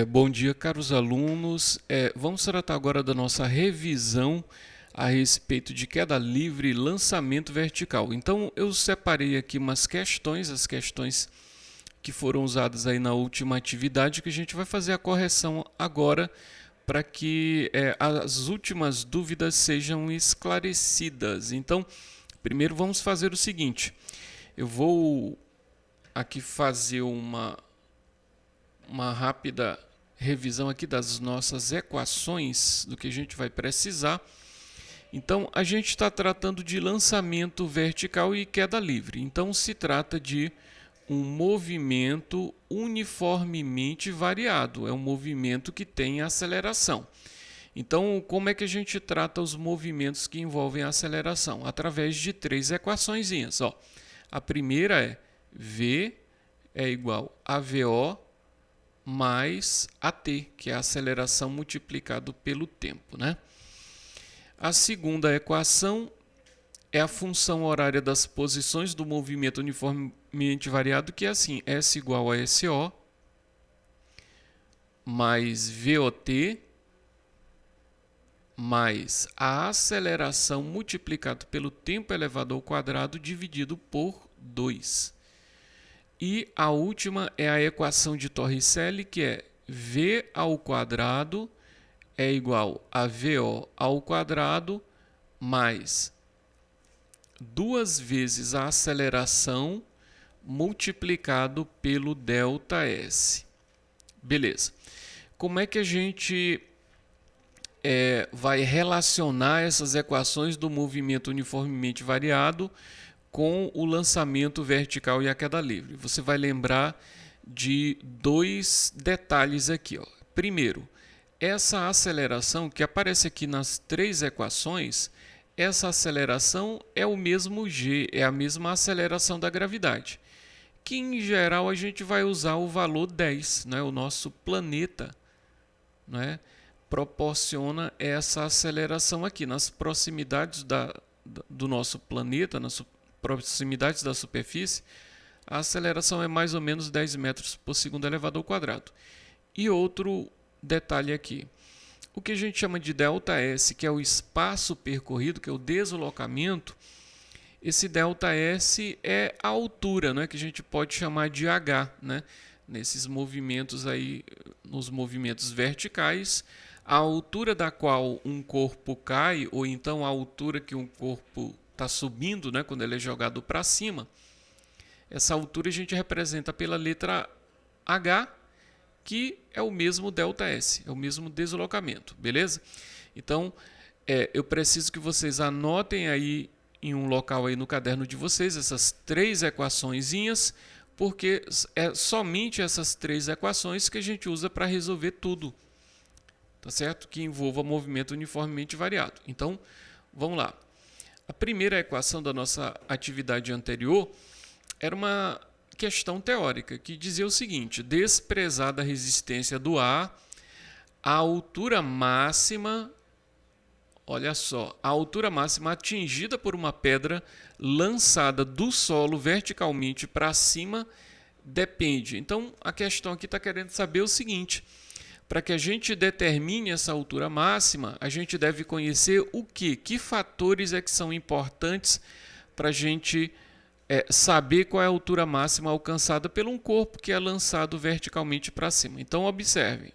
Bom dia, caros alunos. Vamos tratar agora da nossa revisão a respeito de queda livre e lançamento vertical. Então, eu separei aqui umas questões, as questões que foram usadas aí na última atividade, que a gente vai fazer a correção agora para que as últimas dúvidas sejam esclarecidas. Então, primeiro vamos fazer o seguinte: eu vou aqui fazer uma rápida revisão aqui das nossas equações, do que a gente vai precisar. Então, a gente está tratando de lançamento vertical e queda livre. Então, se trata de um movimento uniformemente variado. É um movimento que tem aceleração. Então, como é que a gente trata os movimentos que envolvem aceleração? Através de três equaçõezinhas. A primeira é V é igual a VO mais AT, que é a aceleração multiplicado pelo tempo, né? A segunda equação é a função horária das posições do movimento uniformemente variado, que é assim: S igual a SO mais VOT mais a aceleração multiplicado pelo tempo elevado ao quadrado dividido por 2. E a última é a equação de Torricelli, que é V ao quadrado é igual a VO ao quadrado mais 2 vezes a aceleração multiplicado pelo ΔS. Beleza. Como é que a gente vai relacionar essas equações do movimento uniformemente variado com o lançamento vertical e a queda livre? Você vai lembrar de dois detalhes aqui. Primeiro, essa aceleração que aparece aqui nas três equações, essa aceleração é o mesmo g, é a mesma aceleração da gravidade, que em geral a gente vai usar o valor 10, né? O nosso planeta, né, proporciona essa aceleração aqui nas proximidades do nosso planeta, nas proximidades da superfície. A aceleração é mais ou menos 10 metros por segundo elevado ao quadrado. E outro detalhe aqui, o que a gente chama de ΔS, que é o espaço percorrido, que é o deslocamento. Esse ΔS é a altura, né, que a gente pode chamar de H, né? Nesses movimentos aí, nos movimentos verticais, a altura da qual um corpo cai, ou então a altura que um corpo está subindo, né, quando ele é jogado para cima, essa altura a gente representa pela letra H, que é o mesmo ΔS, é o mesmo deslocamento, beleza? Então, eu preciso que vocês anotem aí em um local aí no caderno de vocês essas três equaçõezinhas, porque é somente essas três equações que a gente usa para resolver tudo, tá certo? Que envolva movimento uniformemente variado. Então, vamos lá. A primeira equação da nossa atividade anterior era uma questão teórica que dizia o seguinte: desprezada a resistência do ar, a altura máxima, olha só, a altura máxima atingida por uma pedra lançada do solo verticalmente para cima depende. Então, a questão aqui está querendo saber o seguinte: para que a gente determine essa altura máxima, a gente deve conhecer o quê? Que fatores é que são importantes para a gente saber qual é a altura máxima alcançada por um corpo que é lançado verticalmente para cima. Então, observem.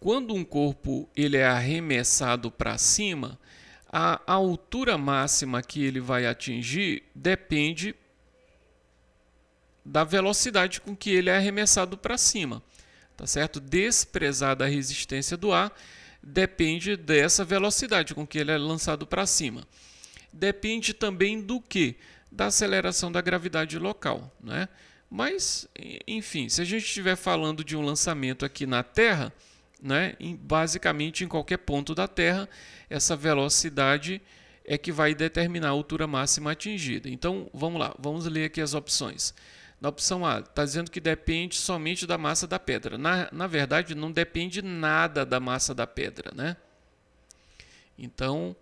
Quando um corpo ele é arremessado para cima, a altura máxima que ele vai atingir depende da velocidade com que ele é arremessado para cima. Tá certo? Desprezada a resistência do ar, depende dessa velocidade com que ele é lançado para cima. Depende também do quê? Da aceleração da gravidade local, né? Mas, enfim, se a gente estiver falando de um lançamento aqui na Terra, né, basicamente em qualquer ponto da Terra, essa velocidade é que vai determinar a altura máxima atingida. Então, vamos lá, vamos ler aqui as opções. Na opção A, está dizendo que depende somente da massa da pedra. Na verdade, não depende nada da massa da pedra, né? Então,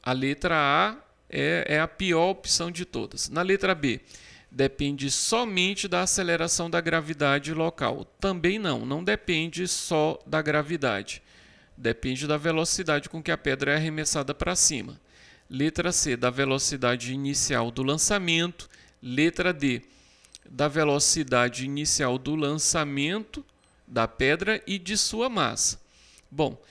a letra A é a pior opção de todas. Na letra B, depende somente da aceleração da gravidade local. Também não depende só da gravidade. Depende da velocidade com que a pedra é arremessada para cima. Letra C, da velocidade inicial do lançamento. Letra D, da velocidade inicial do lançamento da pedra e de sua massa. Bom,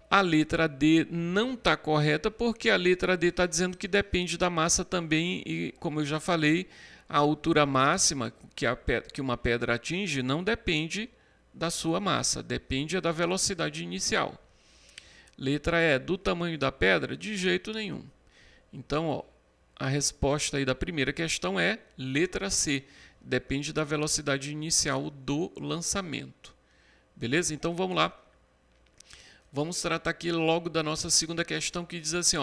a letra D não está correta porque a letra D está dizendo que depende da massa também e, como eu já falei, a altura máxima que uma pedra atinge não depende da sua massa, depende da velocidade inicial. Letra E, do tamanho da pedra? De jeito nenhum. Então, a resposta aí da primeira questão é letra C, depende da velocidade inicial do lançamento. Beleza? Então, vamos lá. Vamos tratar aqui logo da nossa segunda questão, que diz assim,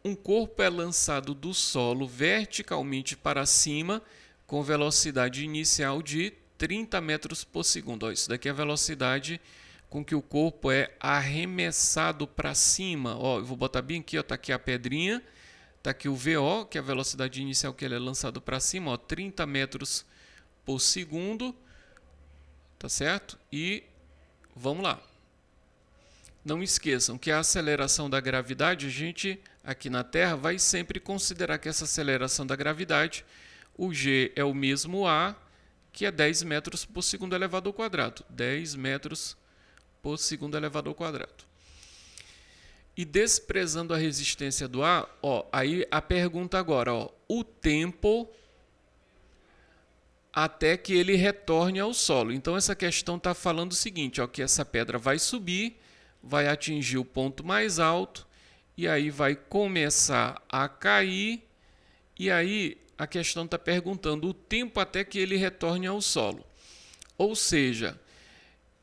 um corpo é lançado do solo verticalmente para cima com velocidade inicial de 30 metros por segundo. Isso daqui é a velocidade com que o corpo é arremessado para cima. Eu vou botar bem aqui, está aqui a pedrinha, está aqui o VO, que é a velocidade inicial que ele é lançado para cima, 30 metros por segundo, tá certo? E vamos lá. Não esqueçam que a aceleração da gravidade, a gente aqui na Terra vai sempre considerar que essa aceleração da gravidade, o G é o mesmo A, que é 10 metros por segundo elevado ao quadrado. 10 metros por segundo elevado ao quadrado. E desprezando a resistência do A, aí a pergunta agora, o tempo até que ele retorne ao solo. Então essa questão está falando o seguinte, que essa pedra vai subir, vai atingir o ponto mais alto, e aí vai começar a cair, e aí a questão está perguntando o tempo até que ele retorne ao solo. Ou seja,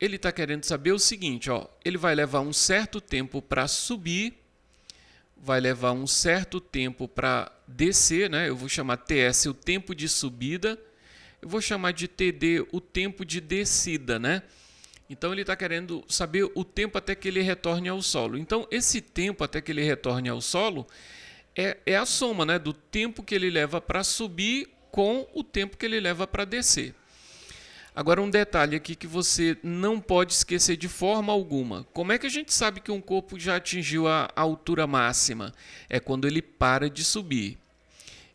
ele está querendo saber o seguinte, ele vai levar um certo tempo para subir, vai levar um certo tempo para descer, né? Eu vou chamar TS o tempo de subida, eu vou chamar de TD o tempo de descida, né? Então ele está querendo saber o tempo até que ele retorne ao solo. Então esse tempo até que ele retorne ao solo é a soma, né, do tempo que ele leva para subir com o tempo que ele leva para descer. Agora um detalhe aqui que você não pode esquecer de forma alguma. Como é que a gente sabe que um corpo já atingiu a altura máxima? É quando ele para de subir.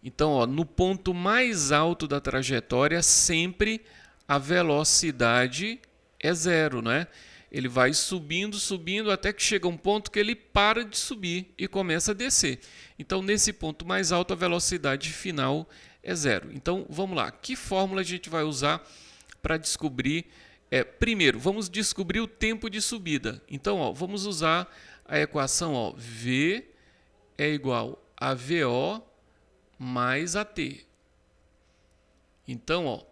Então, no ponto mais alto da trajetória, sempre a velocidade é zero, né? Ele vai subindo, subindo, até que chega um ponto que ele para de subir e começa a descer. Então, nesse ponto mais alto, a velocidade final é zero. Então, vamos lá. Que fórmula a gente vai usar para descobrir? Primeiro, vamos descobrir o tempo de subida. Então, vamos usar a equação, V é igual a VO mais AT. Então,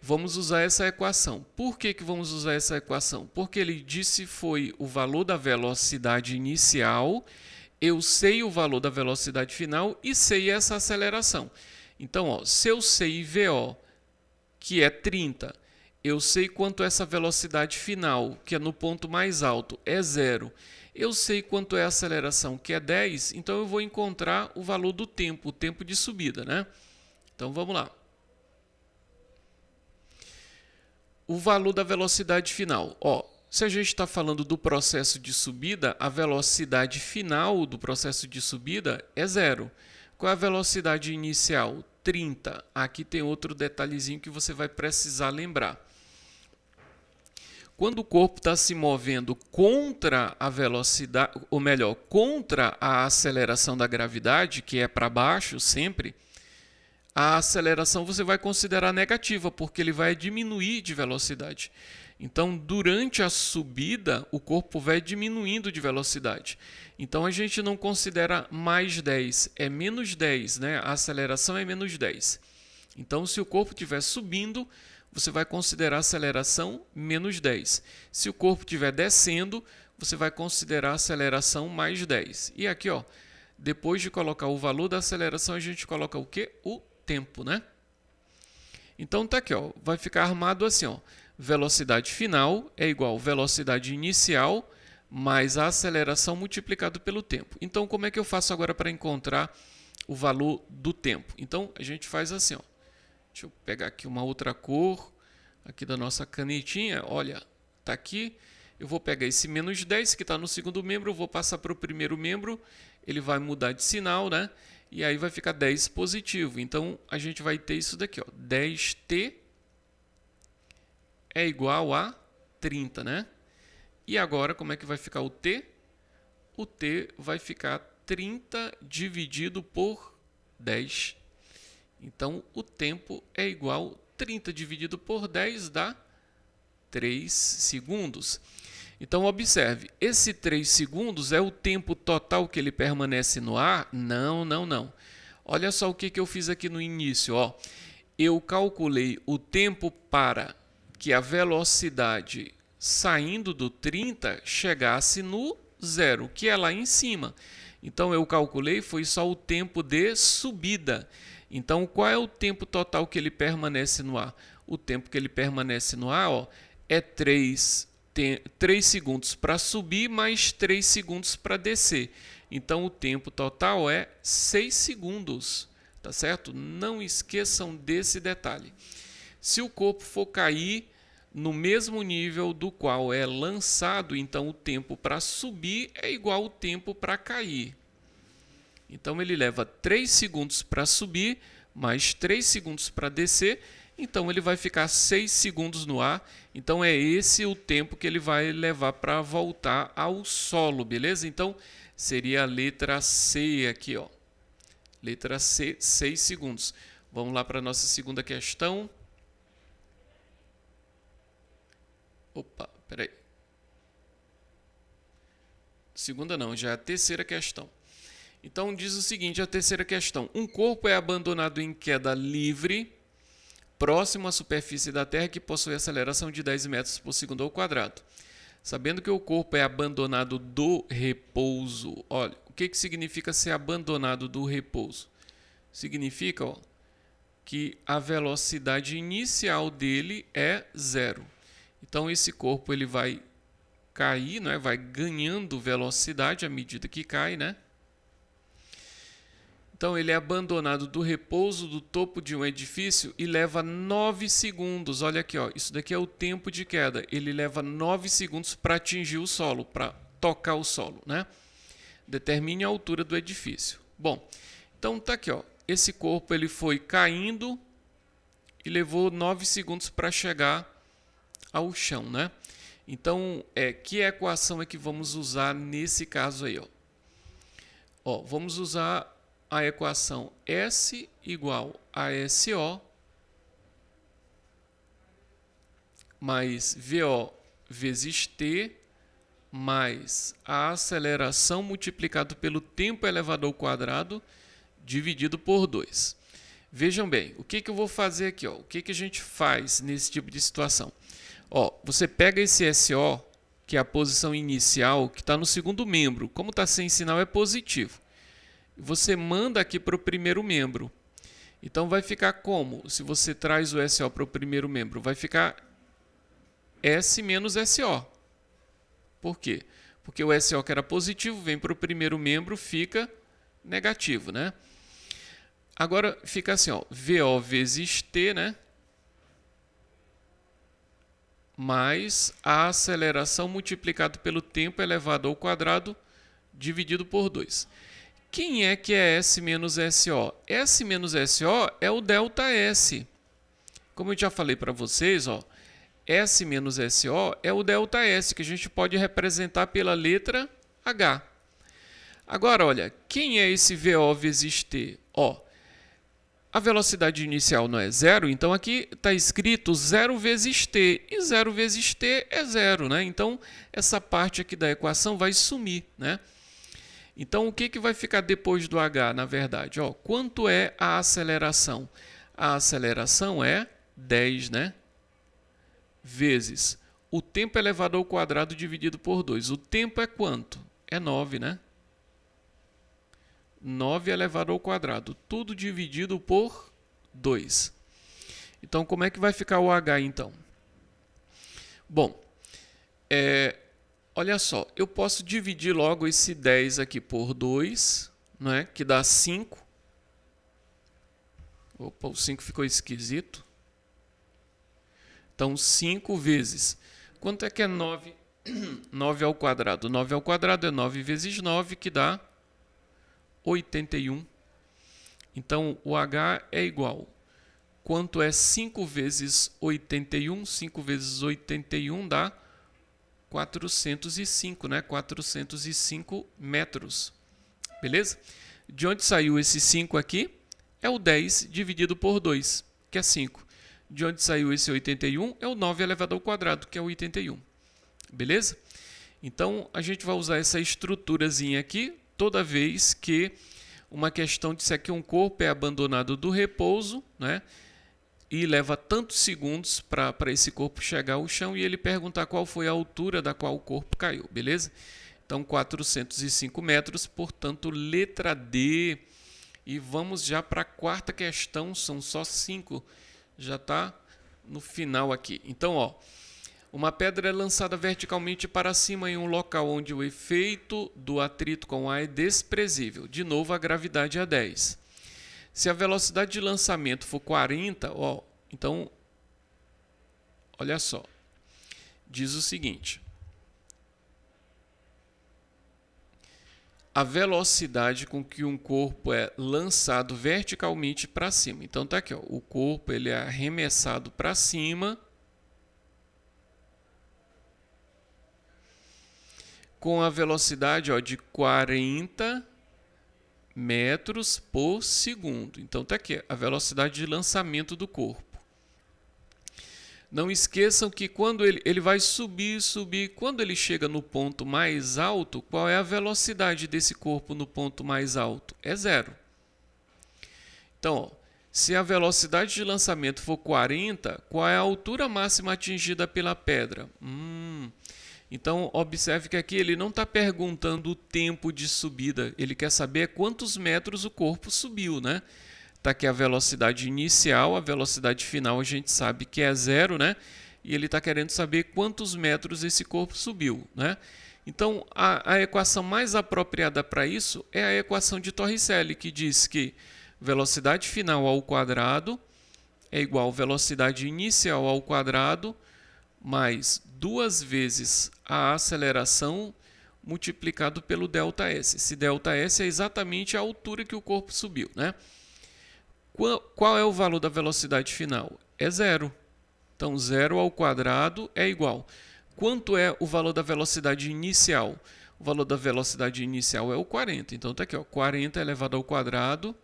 vamos usar essa equação. Por que vamos usar essa equação? Porque ele disse foi o valor da velocidade inicial, eu sei o valor da velocidade final e sei essa aceleração. Então, se eu sei VO, que é 30, eu sei quanto essa velocidade final, que é no ponto mais alto, é 0. Eu sei quanto é a aceleração, que é 10, então eu vou encontrar o valor do tempo, o tempo de subida, né? Então, vamos lá. O valor da velocidade final. Se a gente está falando do processo de subida, a velocidade final do processo de subida é 0. Qual é a velocidade inicial? 30. Aqui tem outro detalhezinho que você vai precisar lembrar. Quando o corpo está se movendo contra a velocidade, ou melhor, contra a aceleração da gravidade, que é para baixo sempre, a aceleração você vai considerar negativa, porque ele vai diminuir de velocidade. Então, durante a subida, o corpo vai diminuindo de velocidade. Então, a gente não considera mais 10, é menos 10, né? A aceleração é menos 10. Então, se o corpo estiver subindo, você vai considerar a aceleração menos 10. Se o corpo estiver descendo, você vai considerar a aceleração mais 10. E aqui, depois de colocar o valor da aceleração, a gente coloca o quê? O tempo, né? Então tá aqui, vai ficar armado assim, velocidade final é igual a velocidade inicial mais a aceleração multiplicado pelo tempo. Então, como é que eu faço agora para encontrar o valor do tempo? Então, a gente faz assim, Deixa eu pegar aqui uma outra cor, aqui da nossa canetinha. Olha, está aqui. Eu vou pegar esse menos 10 que está no segundo membro, eu vou passar para o primeiro membro, ele vai mudar de sinal, né? E aí vai ficar 10 positivo. Então, a gente vai ter isso daqui, ó, 10t é igual a 30, né? E agora, como é que vai ficar o t? O t vai ficar 30 dividido por 10. Então, o tempo é igual a 30 dividido por 10 dá 3 segundos. Então, observe, esse 3 segundos é o tempo total que ele permanece no ar? Não, não, não. Olha só o que eu fiz aqui no início. Ó. Eu calculei o tempo para que a velocidade saindo do 30 chegasse no zero, que é lá em cima. Então, eu calculei, foi só o tempo de subida. Então, qual é o tempo total que ele permanece no ar? O tempo que ele permanece no ar, ó, é 3 segundos para subir, mais 3 segundos para descer. Então, o tempo total é 6 segundos, tá certo? Não esqueçam desse detalhe. Se o corpo for cair no mesmo nível do qual é lançado, então o tempo para subir é igual ao tempo para cair. Então, ele leva 3 segundos para subir, mais 3 segundos para descer. Então, ele vai ficar 6 segundos no ar. Então, é esse o tempo que ele vai levar para voltar ao solo, beleza? Então, seria a letra C aqui, ó. Letra C, 6 segundos. Vamos lá para a nossa segunda questão. Opa, peraí. Segunda não, já é a terceira questão. Então, diz o seguinte, a terceira questão. Um corpo é abandonado em queda livre, próximo à superfície da Terra, que possui aceleração de 10 metros por segundo ao quadrado. Sabendo que o corpo é abandonado do repouso. Olha, o que significa ser abandonado do repouso? Significa, ó, que a velocidade inicial dele é zero. Então, esse corpo ele vai cair, né? Vai ganhando velocidade à medida que cai, né? Então, ele é abandonado do repouso do topo de um edifício e leva 9 segundos. Olha aqui, ó, isso daqui é o tempo de queda. Ele leva 9 segundos para atingir o solo, para tocar o solo, né? Determine a altura do edifício. Bom, então tá aqui, ó. Esse corpo ele foi caindo e levou 9 segundos para chegar ao chão, né? Então, que equação é que vamos usar nesse caso aí, ó? Ó, vamos usar a equação S igual a SO mais VO vezes T mais a aceleração multiplicado pelo tempo elevado ao quadrado dividido por 2. Vejam bem, o que eu vou fazer aqui? Ó? O que a gente faz nesse tipo de situação? Ó, você pega esse SO, que é a posição inicial, que está no segundo membro. Como está sem sinal, é positivo. Você manda aqui para o primeiro membro. Então, vai ficar como? Se você traz o SO para o primeiro membro, vai ficar S menos SO. Por quê? Porque o SO que era positivo vem para o primeiro membro, fica negativo, né? Agora, fica assim, ó, VO vezes T, né? Mais a aceleração multiplicado pelo tempo elevado ao quadrado dividido por 2. Quem é que é S menos SO? S menos SO é o ΔS. Como eu já falei para vocês, ó, S menos SO é o ΔS, que a gente pode representar pela letra H. Agora, olha, quem é esse VO vezes T? Ó, a velocidade inicial não é zero, então aqui está escrito 0 vezes t, e 0 vezes t é zero, né? Então, essa parte aqui da equação vai sumir, né? Então, o que vai ficar depois do h, na verdade? Ó, quanto é a aceleração? A aceleração é 10, né? Vezes o tempo elevado ao quadrado dividido por 2. O tempo é quanto? É 9, né? 9 elevado ao quadrado, tudo dividido por 2. Então, como é que vai ficar o h, então? Bom, olha só, eu posso dividir logo esse 10 aqui por 2, não é? Que dá 5. Opa, o 5 ficou esquisito. Então, 5 vezes. Quanto é que é 9? 9 ao quadrado. 9 ao quadrado é 9 vezes 9, que dá 81. Então, o H é igual. Quanto é 5 vezes 81? 5 vezes 81 dá 405, né? 405 metros. Beleza? De onde saiu esse 5 aqui? É o 10 dividido por 2, que é 5. De onde saiu esse 81? É o 9 elevado ao quadrado, que é 81. Beleza? Então, a gente vai usar essa estruturazinha aqui toda vez que uma questão disser que um corpo é abandonado do repouso, né? E leva tantos segundos para esse corpo chegar ao chão e ele perguntar qual foi a altura da qual o corpo caiu, beleza? Então, 405 metros, portanto, letra D. E vamos já para a quarta questão, são só 5, já está no final aqui. Então, ó, uma pedra é lançada verticalmente para cima em um local onde o efeito do atrito com o ar é desprezível. De novo, a gravidade é 10. Se a velocidade de lançamento for 40, ó, então, olha só, diz o seguinte: a velocidade com que um corpo é lançado verticalmente para cima. Então, tá aqui, ó, o corpo ele é arremessado para cima com a velocidade, ó, de 40 metros por segundo. Então, tá aqui a velocidade de lançamento do corpo. Não esqueçam que quando ele vai subir, quando ele chega no ponto mais alto, qual é a velocidade desse corpo no ponto mais alto? É 0. Então, ó, se a velocidade de lançamento for 40, qual é a altura máxima atingida pela pedra? Então, observe que aqui ele não está perguntando o tempo de subida, ele quer saber quantos metros o corpo subiu, né? Está aqui a velocidade inicial, a velocidade final a gente sabe que é 0, né? E ele está querendo saber quantos metros esse corpo subiu, né? Então, a equação mais apropriada para isso é a equação de Torricelli, que diz que velocidade final ao quadrado é igual a velocidade inicial ao quadrado mais 2 vezes a aceleração multiplicado pelo ΔS. Esse ΔS é exatamente a altura que o corpo subiu, né? Qual é o valor da velocidade final? É 0. Então, 0 ao quadrado é igual. Quanto é o valor da velocidade inicial? O valor da velocidade inicial é o 40. Então, está aqui, ó, 40 elevado ao quadrado.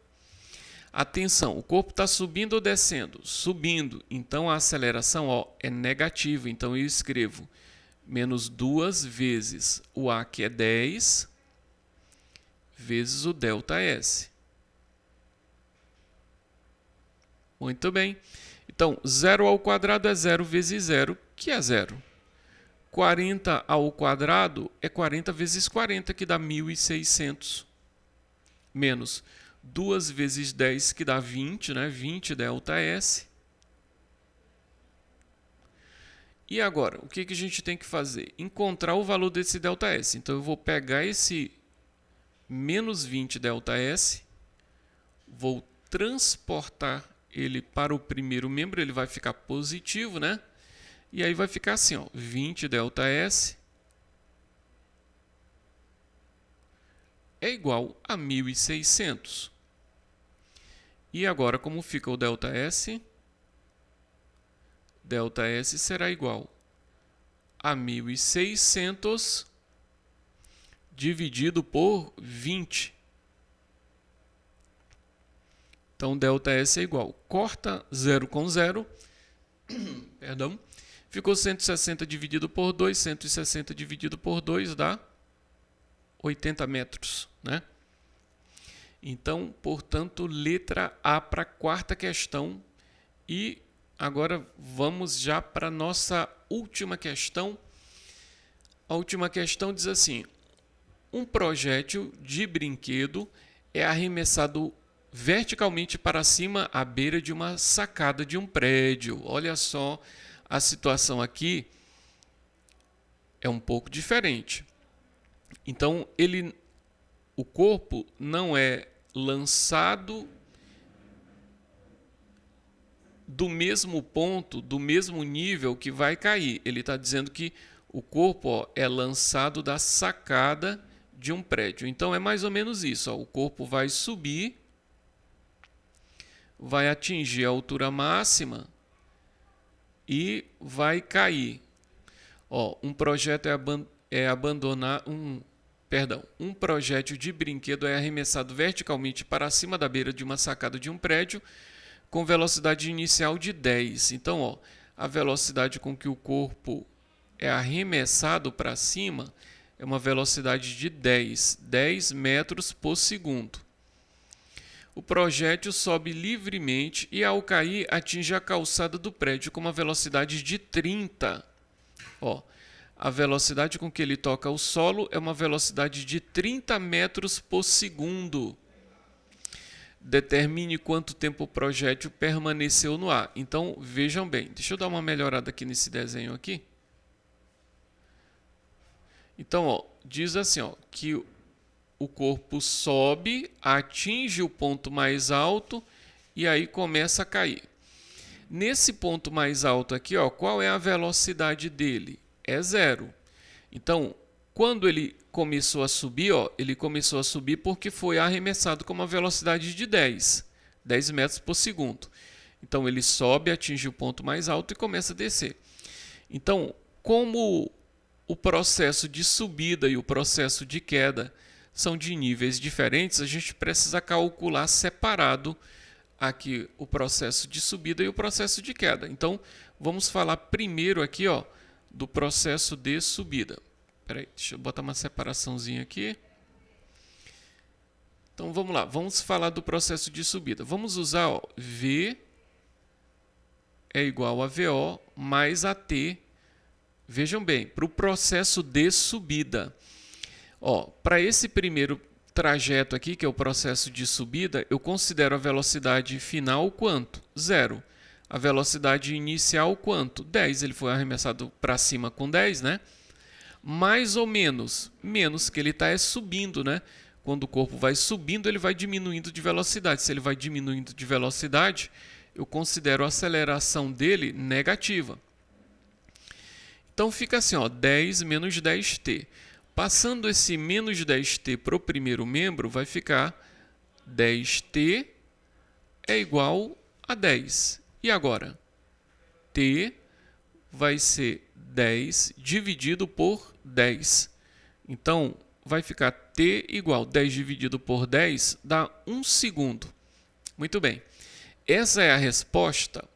Atenção, o corpo está subindo ou descendo? Subindo. Então, a aceleração, ó, é negativa. Então, eu escrevo menos 2 vezes o A, que é 10, vezes o ΔS. Muito bem. Então, 0 ao quadrado é 0 vezes 0, que é 0. 40 ao quadrado é 40 vezes 40, que dá 1.600. Menos 2 vezes 10, que dá 20, né? 20 ΔS. E agora, o que a gente tem que fazer? Encontrar o valor desse ΔS. Então, eu vou pegar esse menos 20 ΔS, vou transportar ele para o primeiro membro, ele vai ficar positivo, né? E aí vai ficar assim, ó, 20 ΔS é igual a 1.600. E agora, como fica o ΔS? ΔS será igual a 1.600 dividido por 20. Então, ΔS é igual. Corta 0 com 0. Perdão. Ficou 160 dividido por 2. 160 dividido por 2 dá 80 metros, né? Então, portanto, letra A para a quarta questão. E agora vamos já para a nossa última questão. A última questão diz assim: um projétil de brinquedo é arremessado verticalmente para cima à beira de uma sacada de um prédio. Olha só, a situação aqui é um pouco diferente. Então, o corpo não é lançado do mesmo ponto, do mesmo nível que vai cair. Ele está dizendo que o corpo, ó, é lançado da sacada de um prédio. Então, é mais ou menos isso. Ó. O corpo vai subir, vai atingir a altura máxima e vai cair. Ó, um projétil de brinquedo é arremessado verticalmente para cima da beira de uma sacada de um prédio com velocidade inicial de 10. Então, ó, a velocidade com que o corpo é arremessado para cima é uma velocidade de 10 metros por segundo. O projétil sobe livremente e, ao cair, atinge a calçada do prédio com uma velocidade de 30. Ó, a velocidade com que ele toca o solo é uma velocidade de 30 metros por segundo. Determine quanto tempo o projétil permaneceu no ar. Então, vejam bem. Deixa eu dar uma melhorada aqui nesse desenho aqui. Então, ó, diz assim, ó, que o corpo sobe, atinge o ponto mais alto e aí começa a cair. Nesse ponto mais alto aqui, ó, qual é a velocidade dele? É 0. Então, quando ele começou a subir, ó, ele começou a subir porque foi arremessado com uma velocidade de 10 metros por segundo. Então, ele sobe, atinge o ponto mais alto e começa a descer. Então, como o processo de subida e o processo de queda são de níveis diferentes, a gente precisa calcular separado aqui o processo de subida e o processo de queda. Então, vamos falar primeiro aqui, ó, do processo de subida. Espera aí, deixa eu botar uma separaçãozinha aqui. Então, vamos lá. Vamos falar do processo de subida. Vamos usar, ó, V é igual a VO mais AT. Vejam bem, para o processo de subida. Para esse primeiro trajeto aqui, que é o processo de subida, eu considero a velocidade final quanto? 0. A velocidade inicial quanto? 10. Ele foi arremessado para cima com 10, né? Mais ou menos. Menos, que ele está subindo, né? Quando o corpo vai subindo, ele vai diminuindo de velocidade. Se ele vai diminuindo de velocidade, eu considero a aceleração dele negativa. Então, fica assim, ó, 10 menos 10t. Passando esse menos 10t para o primeiro membro, vai ficar 10t é igual a 10. E agora? T vai ser 10 dividido por 10. Então, vai ficar t igual 10 dividido por 10 dá 1 segundo. Muito bem. Essa é a resposta.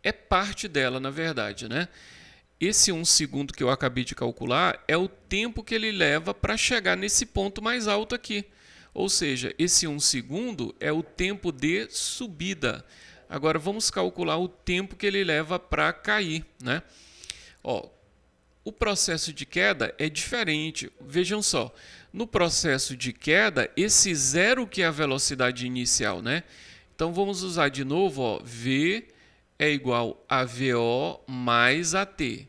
É parte dela, na verdade, né? Esse 1 segundo que eu acabei de calcular é o tempo que ele leva para chegar nesse ponto mais alto aqui. Ou seja, esse 1 segundo é o tempo de subida. Agora, vamos calcular o tempo que ele leva para cair, né? O processo de queda é diferente. Vejam só, no processo de queda, esse 0 que é a velocidade inicial, né? Então, vamos usar de novo, ó, V é igual a VO mais AT.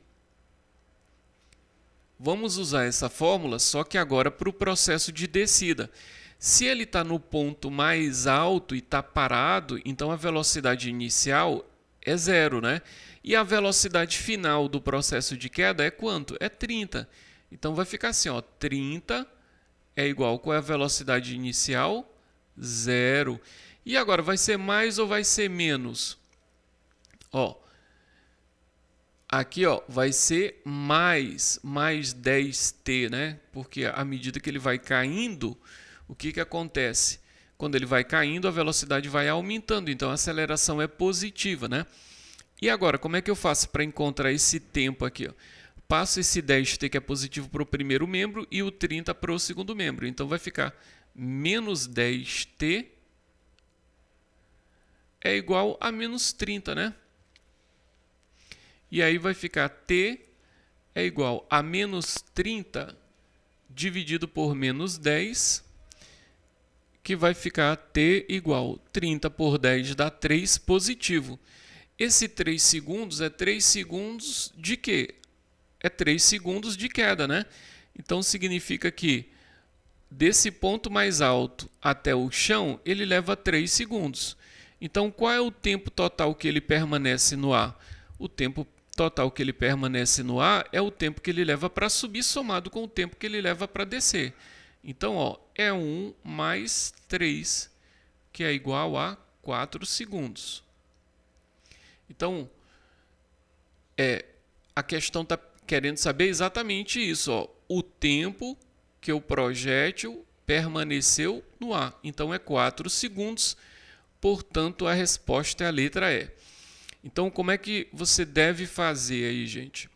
Vamos usar essa fórmula, só que agora para o processo de descida. Se ele está no ponto mais alto e está parado, então a velocidade inicial é 0, né? E a velocidade final do processo de queda é quanto? É 30. Então vai ficar assim, ó, 30 é igual, qual é a velocidade inicial? 0. E agora, vai ser mais ou vai ser menos? Aqui, ó, vai ser mais 10t, né? Porque à medida que ele vai caindo, o que acontece? Quando ele vai caindo, a velocidade vai aumentando, então a aceleração é positiva, né? E agora, como é que eu faço para encontrar esse tempo aqui? Ó? Passo esse 10t que é positivo para o primeiro membro e o 30 para o segundo membro. Então vai ficar menos 10t é igual a menos 30, né? E aí vai ficar t é igual a menos 30 dividido por menos 10, que vai ficar t igual 30 por 10 dá 3 positivo. Esse 3 segundos é 3 segundos de quê? É 3 segundos de queda, né? Então significa que desse ponto mais alto até o chão, ele leva 3 segundos. Então, qual é o tempo total que ele permanece no ar? O tempo total que ele permanece no ar é o tempo que ele leva para subir somado com o tempo que ele leva para descer. Então, ó, é 1 mais 3, que é igual a 4 segundos. Então, a questão está querendo saber exatamente isso, ó, o tempo que o projétil permaneceu no ar. Então, é 4 segundos, portanto, a resposta é a letra E. Então, como é que você deve fazer aí, gente,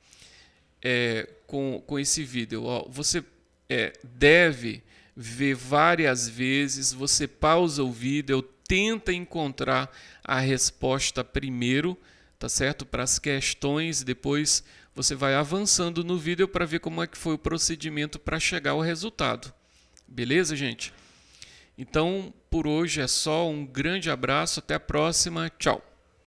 com esse vídeo? Ó, você deve ver várias vezes, você pausa o vídeo, tenta encontrar a resposta primeiro, tá certo? Para as questões, depois você vai avançando no vídeo para ver como é que foi o procedimento para chegar ao resultado. Beleza, gente? Então, por hoje é só. Um grande abraço, até a próxima, tchau!